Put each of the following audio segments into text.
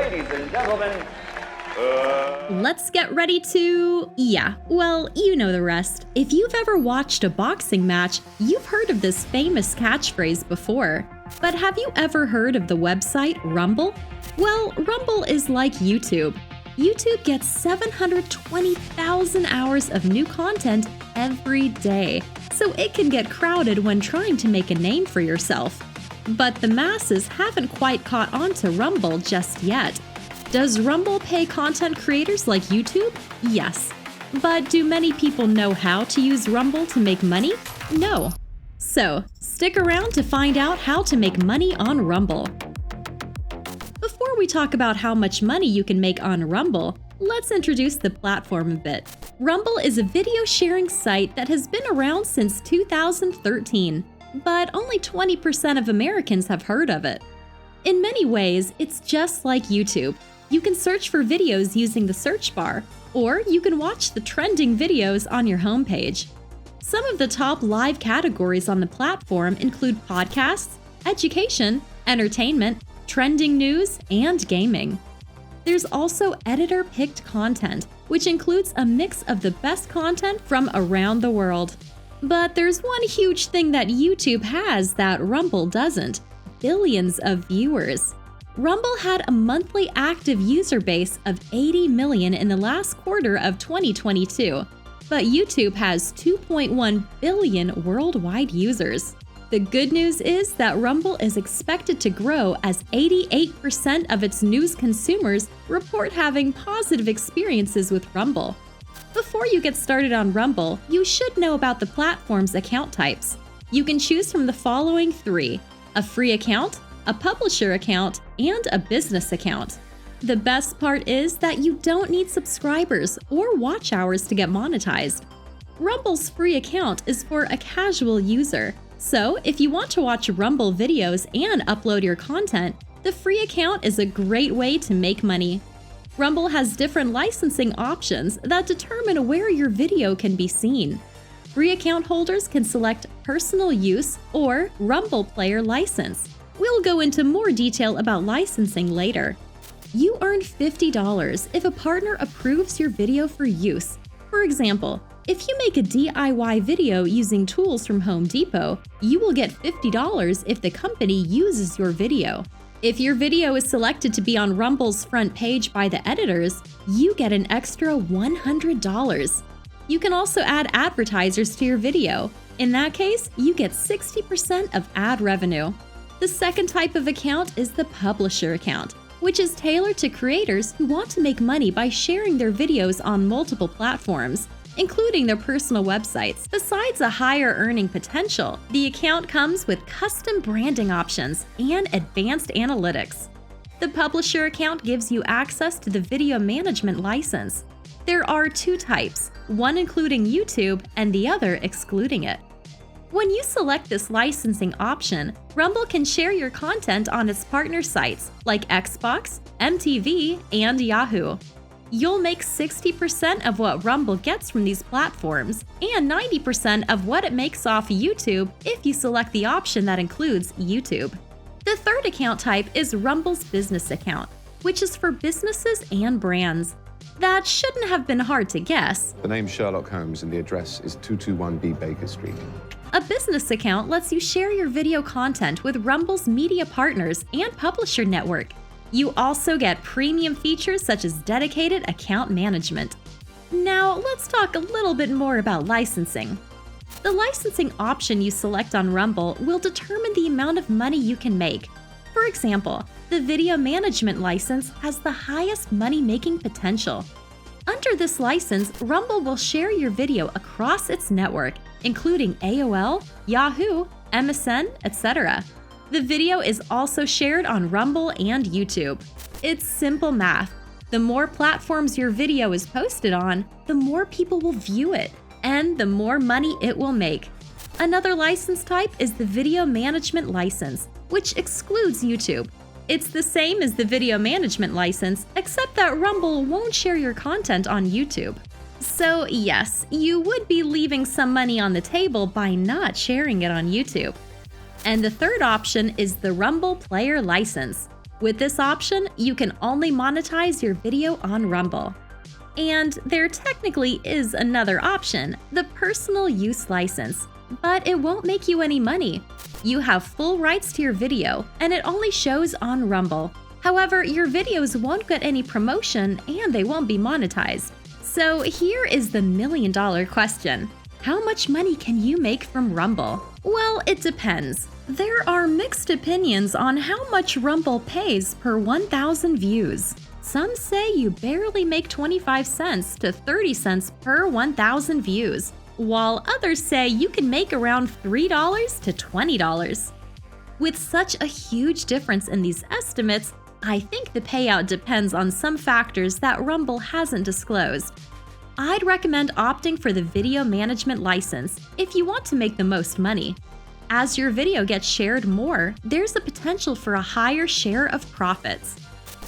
ladies and gentlemen, Let's get ready to... Yeah, well, you know the rest. If you've ever watched a boxing match, you've heard of this famous catchphrase before. But have you ever heard of the website Rumble? Well, Rumble is like YouTube. YouTube gets 720,000 hours of new content every day, so it can get crowded when trying to make a name for yourself. But the masses haven't quite caught on to Rumble just yet. Does Rumble pay content creators like YouTube? Yes. But do many people know how to use Rumble to make money? No. So, stick around to find out how to make money on Rumble. Before we talk about how much money you can make on Rumble, let's introduce the platform a bit. Rumble is a video sharing site that has been around since 2013, but only 20% of Americans have heard of it. In many ways, it's just like YouTube. You can search for videos using the search bar, or you can watch the trending videos on your homepage. Some of the top live categories on the platform include podcasts, education, entertainment, trending news, and gaming. There's also editor-picked content, which includes a mix of the best content from around the world. But there's one huge thing that YouTube has that Rumble doesn't: billions of viewers. Rumble had a monthly active user base of 80 million in the last quarter of 2022, but YouTube has 2.1 billion worldwide users. The good news is that Rumble is expected to grow as 88% of its news consumers report having positive experiences with Rumble. Before you get started on Rumble, you should know about the platform's account types. You can choose from the following three: a free account, a publisher account, and a business account. The best part is that you don't need subscribers or watch hours to get monetized. Rumble's free account is for a casual user, so if you want to watch Rumble videos and upload your content, the free account is a great way to make money. Rumble has different licensing options that determine where your video can be seen. Free account holders can select personal use or Rumble Player license. We'll go into more detail about licensing later. You earn $50 if a partner approves your video for use. For example, if you make a DIY video using tools from Home Depot, you will get $50 if the company uses your video. If your video is selected to be on Rumble's front page by the editors, you get an extra $100. You can also add advertisers to your video. In that case, you get 60% of ad revenue. The second type of account is the publisher account, which is tailored to creators who want to make money by sharing their videos on multiple platforms, including their personal websites. Besides a higher earning potential, the account comes with custom branding options and advanced analytics. The publisher account gives you access to the video management license. There are two types, one including YouTube and the other excluding it. When you select this licensing option, Rumble can share your content on its partner sites like Xbox, MTV, and Yahoo. You'll make 60% of what Rumble gets from these platforms and 90% of what it makes off YouTube if you select the option that includes YouTube. The third account type is Rumble's business account, which is for businesses and brands. That shouldn't have been hard to guess. The name's Sherlock Holmes and the address is 221B Baker Street. A business account lets you share your video content with Rumble's media partners and publisher network. You also get premium features such as dedicated account management. Now, let's talk a little bit more about licensing. The licensing option you select on Rumble will determine the amount of money you can make. For example, the video management license has the highest money-making potential. Under this license, Rumble will share your video across its network, including AOL, Yahoo, MSN, etc. The video is also shared on Rumble and YouTube. It's simple math. The more platforms your video is posted on, the more people will view it, and the more money it will make. Another license type is the video management license, which excludes YouTube. It's the same as the video management license, except that Rumble won't share your content on YouTube. So yes, you would be leaving some money on the table by not sharing it on YouTube. And the third option is the Rumble Player license. With this option, you can only monetize your video on Rumble. And there technically is another option, the personal use license, but it won't make you any money. You have full rights to your video, and it only shows on Rumble. However, your videos won't get any promotion and they won't be monetized. So here is the million-dollar question. How much money can you make from Rumble? Well, it depends. There are mixed opinions on how much Rumble pays per 1,000 views. Some say you barely make 25 cents to 30 cents per 1,000 views, while others say you can make around $3 to $20. With such a huge difference in these estimates, I think the payout depends on some factors that Rumble hasn't disclosed. I'd recommend opting for the video management license if you want to make the most money. As your video gets shared more, there's a potential for a higher share of profits.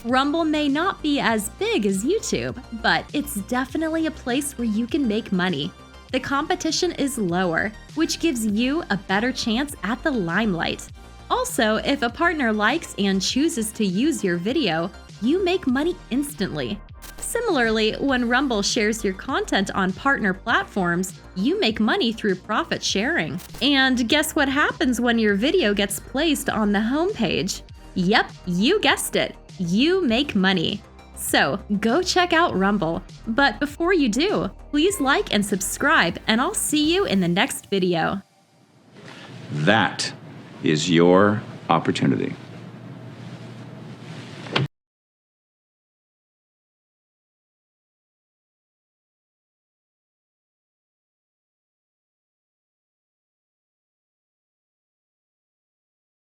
Rumble may not be as big as YouTube, but it's definitely a place where you can make money. The competition is lower, which gives you a better chance at the limelight. Also, if a partner likes and chooses to use your video, you make money instantly. Similarly, when Rumble shares your content on partner platforms, you make money through profit sharing. And guess what happens when your video gets placed on the homepage? Yep, you guessed it, you make money. So go check out Rumble. But before you do, please like and subscribe, and I'll see you in the next video. That is your opportunity.